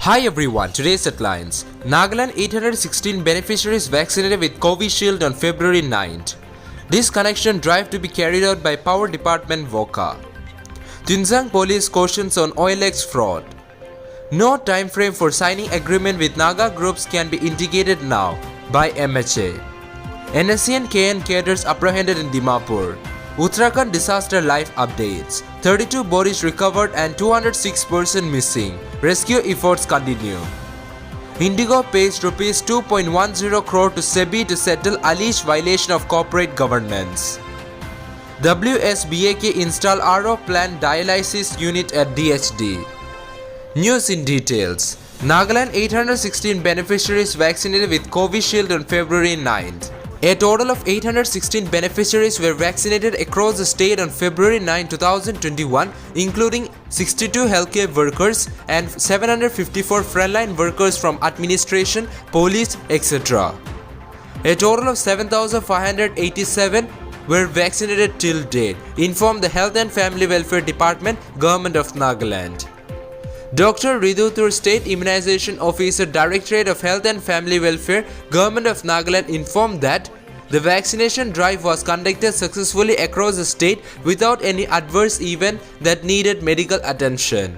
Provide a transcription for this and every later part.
Hi everyone, today's headlines. Nagaland 816 beneficiaries vaccinated with Covishield on February 9th. Disconnection drive to be carried out by Power Department VOCA. Tuensang Police cautions on OLX fraud. No time frame for signing agreement with Naga groups can be indicated now by MHA. NSCN KN cadres apprehended in Dimapur. Uttarakhand disaster life updates. 32 bodies recovered and 206 persons missing. Rescue efforts continue. Indigo pays Rs 2.10 crore to SEBI to settle alleged violation of corporate governance. WSBAK install RO plant dialysis unit at DHD. News in details. Nagaland 816 beneficiaries vaccinated with Covishield on February 9th. A total of 816 beneficiaries were vaccinated across the state on February 9, 2021, including 62 healthcare workers and 754 frontline workers from administration, police, etc. A total of 7,587 were vaccinated till date, informed the Health and Family Welfare Department, Government of Nagaland. Dr. Riduthur, State Immunization Officer, Directorate of Health and Family Welfare, Government of Nagaland informed that the vaccination drive was conducted successfully across the state without any adverse event that needed medical attention.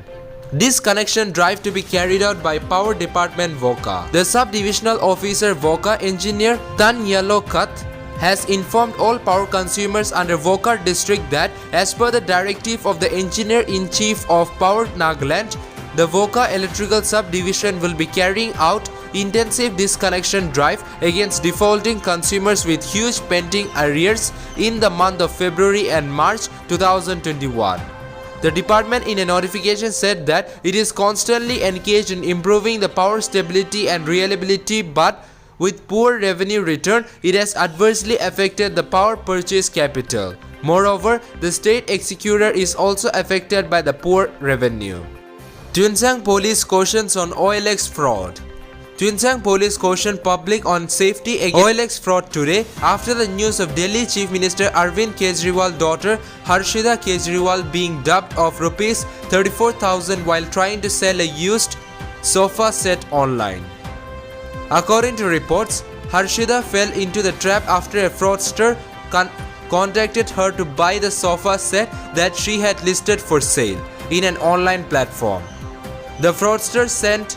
This connection drive to be carried out by Power Department VOCA. The Sub-Divisional Officer VOCA Engineer Tan Yalo Kat has informed all power consumers under VOCA district that as per the directive of the Engineer-in-Chief of Power Nagaland, the VOCA Electrical Subdivision will be carrying out intensive disconnection drive against defaulting consumers with huge pending arrears in the month of February and March 2021. The department in a notification said that it is constantly engaged in improving the power stability and reliability, but with poor revenue return, it has adversely affected the power purchase capital. Moreover, the state executor is also affected by the poor revenue. Tuensang Police cautions on OLX fraud. Tuensang Police cautioned public on safety against OLX fraud today after the news of Delhi Chief Minister Arvind Kejriwal's daughter Harshita Kejriwal being dubbed of Rs 34,000 while trying to sell a used sofa set online. According to reports, Harshita fell into the trap after a fraudster contacted her to buy the sofa set that she had listed for sale in an online platform. The fraudster sent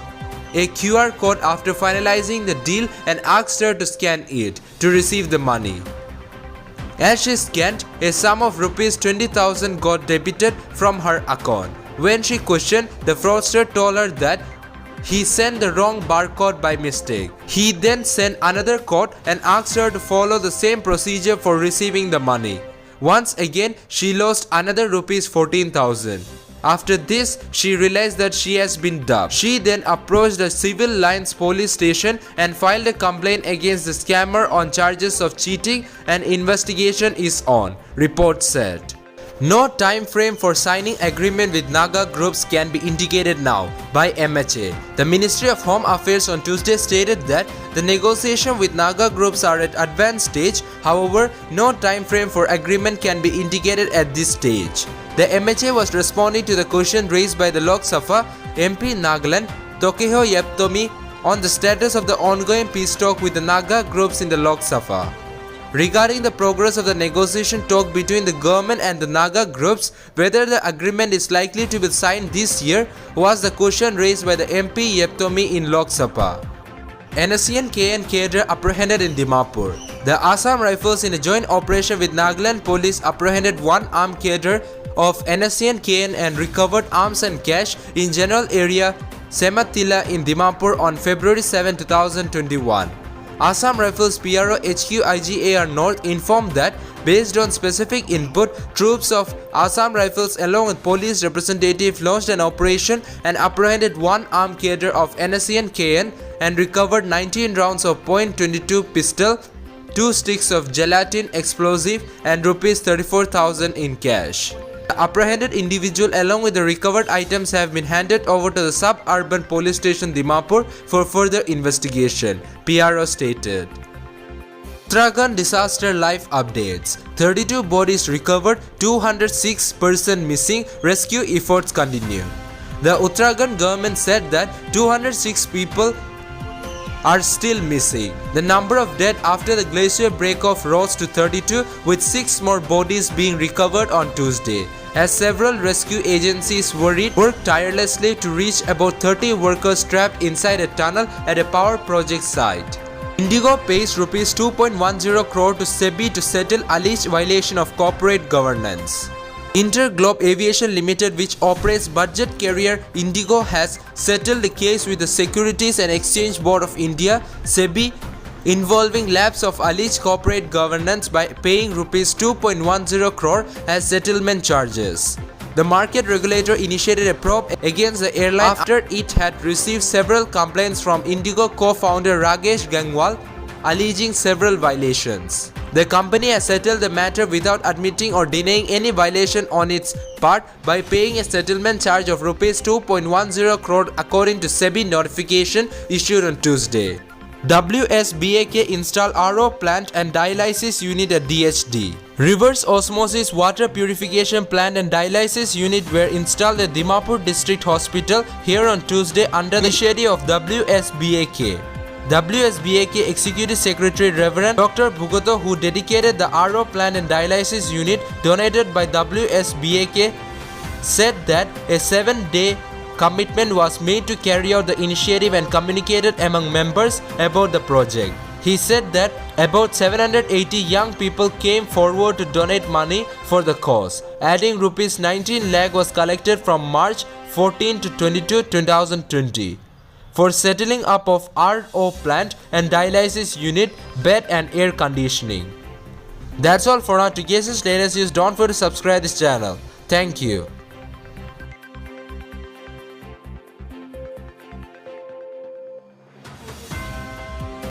a QR code after finalizing the deal and asked her to scan it to receive the money. As she scanned, a sum of Rs 20,000 got debited from her account. When she questioned, the fraudster told her that he sent the wrong barcode by mistake. He then sent another code and asked her to follow the same procedure for receiving the money. Once again, she lost another Rs 14,000. After this, she realized that she has been dubbed. She then approached the Civil Lines police station and filed a complaint against the scammer on charges of cheating, and investigation is on, report said. No time frame for signing agreement with Naga groups can be indicated now by MHA. The Ministry of Home Affairs on Tuesday stated that the negotiation with Naga groups are at advanced stage. However, no time frame for agreement can be indicated at this stage. The MHA was responding to the question raised by the Lok Sabha MP Nagaland Tokeho Yeptomi on the status of the ongoing peace talk with the Naga groups in the Lok Sabha. Regarding the progress of the negotiation talk between the government and the Naga groups, whether the agreement is likely to be signed this year, was the question raised by the MP Yeptomi in Lok Sabha. NSCN KN cadre apprehended in Dimapur. The Assam Rifles in a joint operation with Nagaland Police apprehended one armed cadre of NSCN KN and recovered arms and cash in general area Sematila in Dimapur on February 7, 2021. Assam Rifles PRO HQ IGAR North informed that based on specific input, troops of Assam Rifles along with police representative launched an operation and apprehended one armed cadre of NSCN KN and recovered 19 rounds of .22 pistol, 2 sticks of gelatin explosive and Rs 34,000 in cash. The apprehended individual along with the recovered items have been handed over to the Suburban Police Station Dimapur for further investigation, PRO stated. Uttarakhand disaster life updates. 32 bodies recovered, 206 persons missing, rescue efforts continue. The Uttarakhand government said that 206 people are still missing. The number of dead after the glacier break-off rose to 32, with 6 more bodies being recovered on Tuesday, as several rescue agencies worked tirelessly to reach about 30 workers trapped inside a tunnel at a power project site. Indigo pays Rs 2.10 crore to SEBI to settle alleged violation of corporate governance. Interglobe Aviation Limited, which operates budget carrier Indigo, has settled the case with the Securities and Exchange Board of India (SEBI) involving lapse of alleged corporate governance by paying Rs 2.10 crore as settlement charges. The market regulator initiated a probe against the airline after it had received several complaints from Indigo co-founder Rakesh Gangwal alleging several violations. The company has settled the matter without admitting or denying any violation on its part by paying a settlement charge of Rs 2.10 crore according to SEBI notification issued on Tuesday. WSBAK installed RO plant and dialysis unit at DHD. Reverse osmosis water purification plant and dialysis unit were installed at Dimapur District Hospital here on Tuesday under the initiative of WSBAK. WSBAK Executive Secretary Reverend Dr. Bhugoto, who dedicated the RO plant and dialysis unit donated by WSBAK, said that a 7-day commitment was made to carry out the initiative and communicated among members about the project. He said that about 780 young people came forward to donate money for the cause, adding Rs 19 lakh was collected from March 14 to 22, 2020. For settling up of RO plant and dialysis unit, bed and air conditioning. That's all for now. To get this latest news, don't forget to subscribe this channel. Thank you.